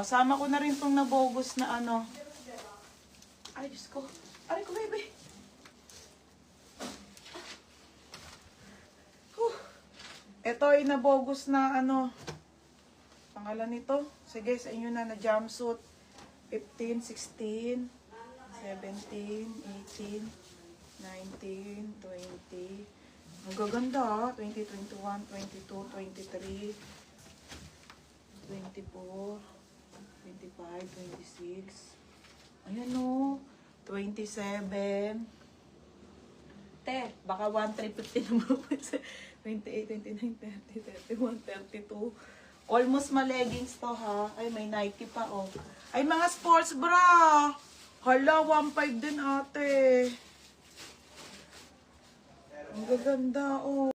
O, sama ko na rin tong nabogus na ano. Ay, Diyos ko. Aray ko, baby. Ito ay nabogus na ano. Pangalan nito. Sige, sa inyo na jumpsuit. 15, 16, 17, 18, 19, 20. Ang gaganda ha. 20, 21, 22, 23, 24, 25, 26. Ayan o. 27. Te, baka 1,350 naman. 28, 29, 30, 31, 32. Almost ma-leggings to ha. Ay, may Nike pa oh. Ay, mga sports bra. Hala, 1,500 din ate. Ang gaganda oh.